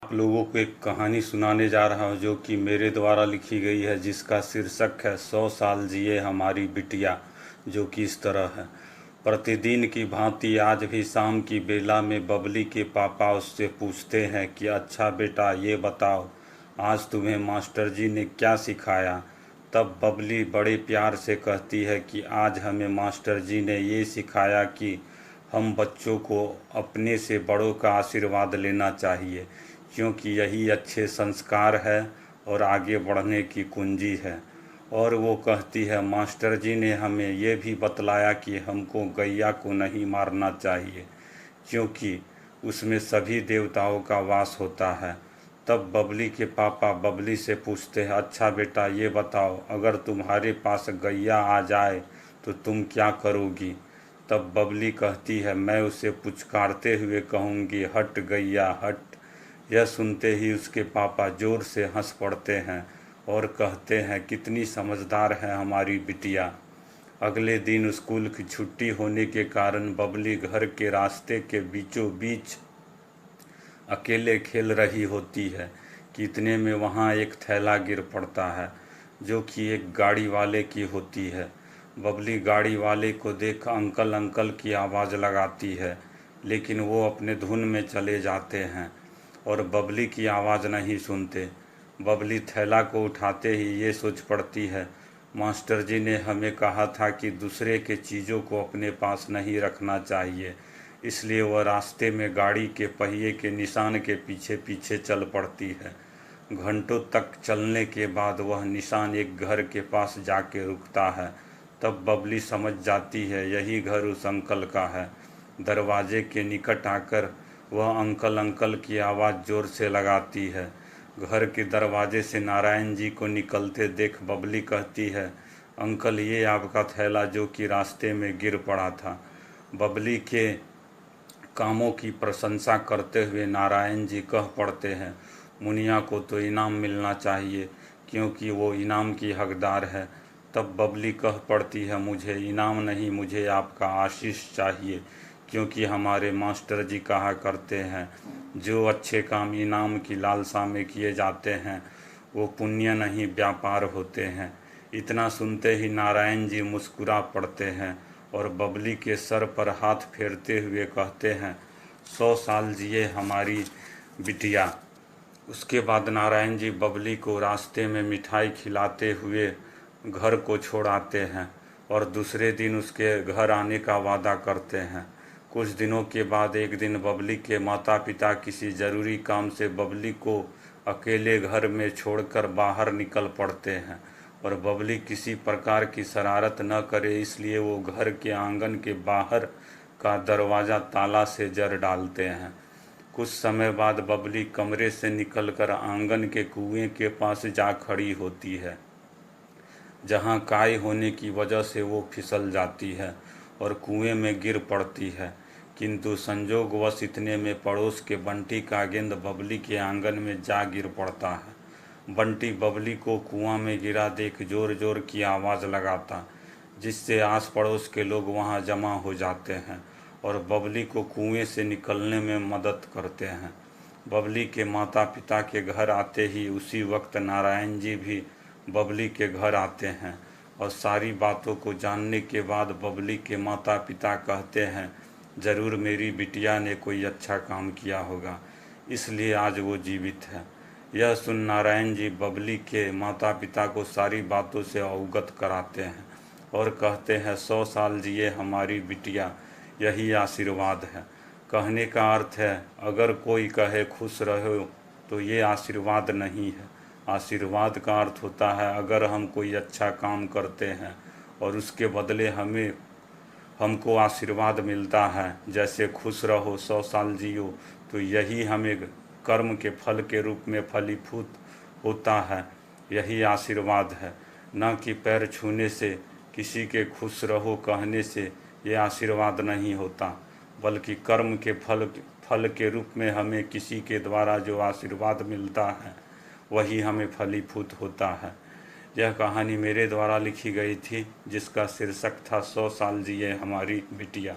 आप लोगों को एक कहानी सुनाने जा रहा हूँ जो कि मेरे द्वारा लिखी गई है, जिसका शीर्षक है 100 साल जिए हमारी बिटिया। जो कि इस तरह है। प्रतिदिन की भांति आज भी शाम की बेला में बबली के पापा उससे पूछते हैं कि अच्छा बेटा, ये बताओ आज तुम्हें मास्टर जी ने क्या सिखाया। तब बबली बड़े प्यार से कहती है कि आज हमें मास्टर जी ने ये सिखाया कि हम बच्चों को अपने से बड़ों का आशीर्वाद लेना चाहिए, क्योंकि यही अच्छे संस्कार है और आगे बढ़ने की कुंजी है। और वो कहती है, मास्टर जी ने हमें ये भी बतलाया कि हमको गैया को नहीं मारना चाहिए, क्योंकि उसमें सभी देवताओं का वास होता है। तब बबली के पापा बबली से पूछते हैं, अच्छा बेटा, ये बताओ अगर तुम्हारे पास गैया आ जाए तो तुम क्या करोगी। तब बबली कहती है, मैं उसे पुचकारते हुए कहूँगी, हट गैया हट। यह सुनते ही उसके पापा जोर से हंस पड़ते हैं और कहते हैं, कितनी समझदार है हमारी बिटिया। अगले दिन स्कूल की छुट्टी होने के कारण बबली घर के रास्ते के बीचों बीच अकेले खेल रही होती है कि इतने में वहाँ एक थैला गिर पड़ता है, जो कि एक गाड़ी वाले की होती है। बबली गाड़ी वाले को देख अंकल अंकल की आवाज़ लगाती है, लेकिन वो अपने धुन में चले जाते हैं और बबली की आवाज़ नहीं सुनते। बबली थैला को उठाते ही ये सोच पड़ती है, मास्टर जी ने हमें कहा था कि दूसरे के चीज़ों को अपने पास नहीं रखना चाहिए। इसलिए वह रास्ते में गाड़ी के पहिए के निशान के पीछे पीछे चल पड़ती है। घंटों तक चलने के बाद वह निशान एक घर के पास जाके रुकता है। तब बबली समझ जाती है यही घर उस अंकल का है। दरवाजे के निकट आकर वह अंकल अंकल की आवाज़ ज़ोर से लगाती है। घर के दरवाजे से नारायण जी को निकलते देख बबली कहती है, अंकल, ये आपका थैला जो कि रास्ते में गिर पड़ा था। बबली के कामों की प्रशंसा करते हुए नारायण जी कह पड़ते हैं, मुनिया को तो इनाम मिलना चाहिए, क्योंकि वो इनाम की हकदार है। तब बबली कह पड़ती है, मुझे इनाम नहीं, मुझे आपका आशीष चाहिए, क्योंकि हमारे मास्टर जी कहा करते हैं, जो अच्छे काम इनाम की लालसा में किए जाते हैं वो पुण्य नहीं व्यापार होते हैं। इतना सुनते ही नारायण जी मुस्कुरा पड़ते हैं और बबली के सर पर हाथ फेरते हुए कहते हैं, 100 साल जिए हमारी बिटिया। उसके बाद नारायण जी बबली को रास्ते में मिठाई खिलाते हुए घर को छोड़ आते हैं और दूसरे दिन उसके घर आने का वादा करते हैं। कुछ दिनों के बाद एक दिन बबली के माता पिता किसी ज़रूरी काम से बबली को अकेले घर में छोड़कर बाहर निकल पड़ते हैं और बबली किसी प्रकार की शरारत न करे, इसलिए वो घर के आंगन के बाहर का दरवाज़ा ताला से जड़ डालते हैं। कुछ समय बाद बबली कमरे से निकलकर आंगन के कुएं के पास जा खड़ी होती है, जहां काई होने की वजह से वो फिसल जाती है और कुएं में गिर पड़ती है। किंतु संजोगवश इतने में पड़ोस के बंटी का गेंद बबली के आंगन में जा गिर पड़ता है। बंटी बबली को कुआं में गिरा देख जोर जोर की आवाज़ लगाता, जिससे आस पड़ोस के लोग वहां जमा हो जाते हैं और बबली को कुएं से निकलने में मदद करते हैं। बबली के माता पिता के घर आते ही उसी वक्त नारायण जी भी बबली के घर आते हैं और सारी बातों को जानने के बाद बबली के माता पिता कहते हैं, ज़रूर मेरी बिटिया ने कोई अच्छा काम किया होगा, इसलिए आज वो जीवित है। यह सुन नारायण जी बबली के माता पिता को सारी बातों से अवगत कराते हैं और कहते हैं, 100 साल जिए हमारी बिटिया, यही आशीर्वाद है। कहने का अर्थ है, अगर कोई कहे खुश रहो तो ये आशीर्वाद नहीं है। आशीर्वाद का अर्थ होता है, अगर हम कोई अच्छा काम करते हैं और उसके बदले हमको आशीर्वाद मिलता है, जैसे खुश रहो 100 साल जियो, तो यही हमें कर्म के फल के रूप में फलीभूत होता है। यही आशीर्वाद है, न कि पैर छूने से, किसी के खुश रहो कहने से ये आशीर्वाद नहीं होता, बल्कि कर्म के फल के रूप में हमें किसी के द्वारा जो आशीर्वाद मिलता है वही हमें फलीभूत होता है। यह कहानी मेरे द्वारा लिखी गई थी, जिसका शीर्षक था 100 साल जिए हमारी बिटिया।